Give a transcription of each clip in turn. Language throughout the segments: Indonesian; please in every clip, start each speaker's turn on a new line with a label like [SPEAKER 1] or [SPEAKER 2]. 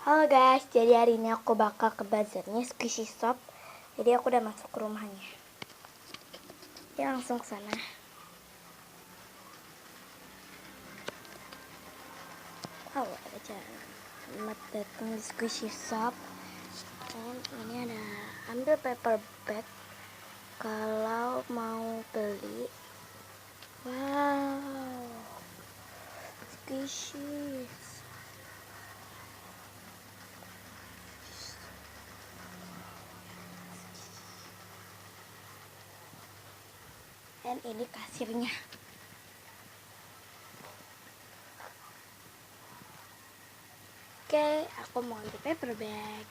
[SPEAKER 1] Halo guys, jadi hari ini aku bakal ke bazarnya Squishy Shop. Jadi aku udah masuk ke rumahnya. Ya langsung ke sana. Oh, ada jalan. Selamat datang di Squishy Shop. Dan ini ada ambil paper bag kalau mau beli. Wow, Squishy. Dan ini kasirnya. Oke, aku mau ambil paper bag.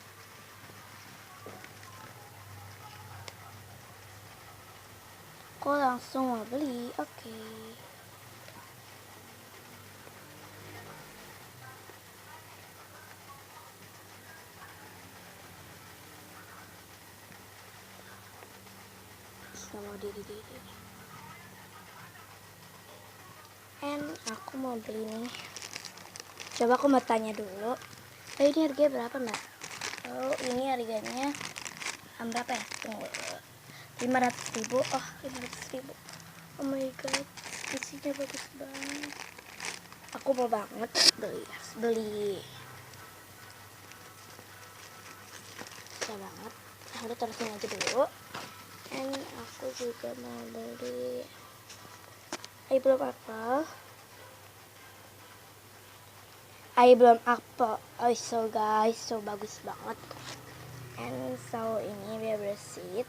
[SPEAKER 1] Aku langsung mau beli. Oke. Mau diri. And aku mau beli nih. Coba aku mau tanya dulu. Ini harganya berapa mbak? Oh, ini harganya berapa ya? Tunggu. 500.000. Oh, 500.000. Oh my god, isinya bagus banget. Aku mau banget beli. Susah banget. Udah terusin aja dulu. And aku juga mau beli. Belum apa? Belum apa? Oh, so guys, so bagus banget. And so ini dia bersih.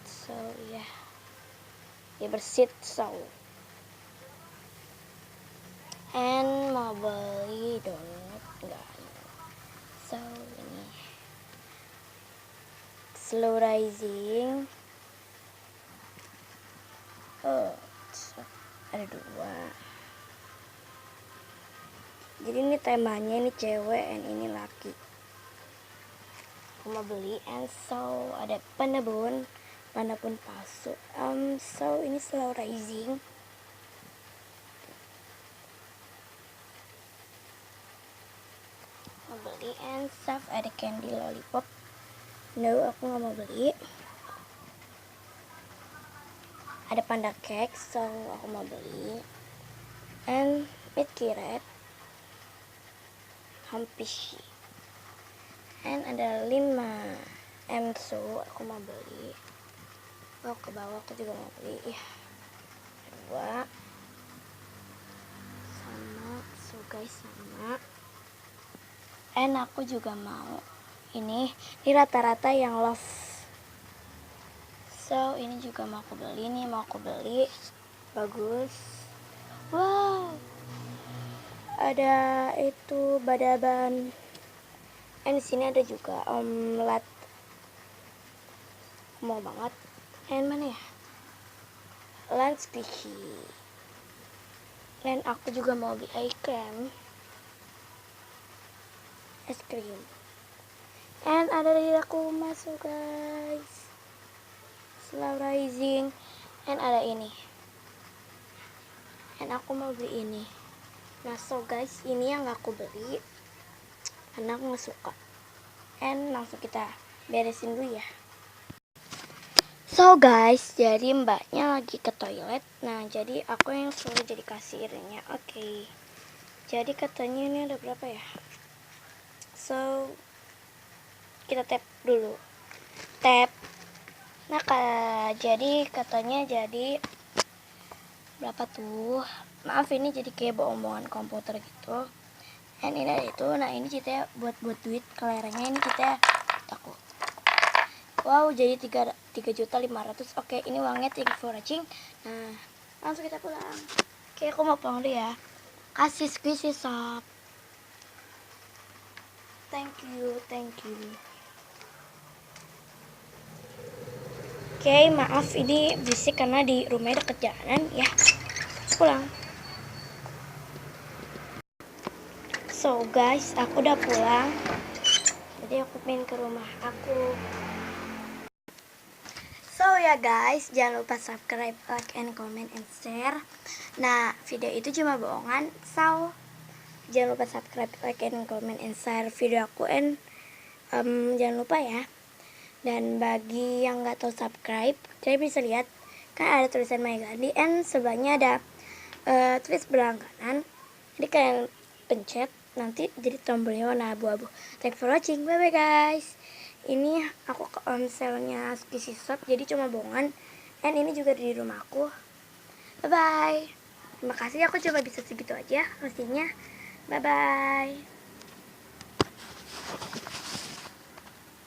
[SPEAKER 1] So yeah, dia bersih so. And mau beli donat enggak? So ini slow rising. Oh, ada dua. Jadi ini temanya ini cewek and ini laki. Aku mau beli and so ada penebun palsu. So ini slow rising. Mau beli and so ada candy lollipop. No, aku nggak mau beli. Ada panda cake, so aku mau beli. And Mickey Red, Hampishi. And ada 5 so aku mau beli. Oh, ke bawah aku juga mau beli. Dua sama, so guys sama. And aku juga mau ini rata-rata yang love. So ini juga mau aku beli nih, bagus. Wow, ada itu badaban. And di sini ada juga omelet. Mau banget. And mana ya? Lunch Squishy. Dan aku juga mau beli es krim. And ada dari aku masuk guys. Slow rising. And ada ini. And aku mau beli ini. Nah so guys, ini yang aku beli karena aku gak suka. And langsung kita beresin dulu ya. So guys, jadi mbaknya lagi ke toilet. Nah jadi aku yang suruh jadi kasirnya. Oke. Jadi katanya ini ada berapa ya? So kita tap dulu. Tap. Nah jadi katanya jadi berapa tuh? Maaf ini jadi kayak omongan komputer gitu. And ini ada itu. Nah ini kita buat duit kelerengnya ini kita takut. Wow, jadi 3.500.000. Oke, ini uangnya, thank you for watching. Nah, langsung kita pulang. Oke, aku mau pulang dulu ya. Kasih Squishy Shop. Thank you. Oke, maaf ini berisik karena di rumahnya deket jalanan ya. Pulang. So guys, aku udah pulang. Jadi aku main ke rumah aku. So ya guys, jangan lupa subscribe, like, and comment, and share. Nah, video itu cuma bohongan. So Jangan lupa subscribe, like, and comment, and share video aku. And jangan lupa ya. Dan bagi yang nggak tahu subscribe, kalian bisa lihat kan ada tulisan Maegandi, and sebelahnya ada tulis berlangganan. Jadi kalian pencet, nanti jadi tombolnya warna abu-abu. Thanks for watching, bye bye guys. Ini aku ke onselnya Kissy Shop, jadi cuma bohongan. And ini juga di rumahku. Bye bye. Terima kasih, aku coba bisa segitu aja pastinya. Bye bye.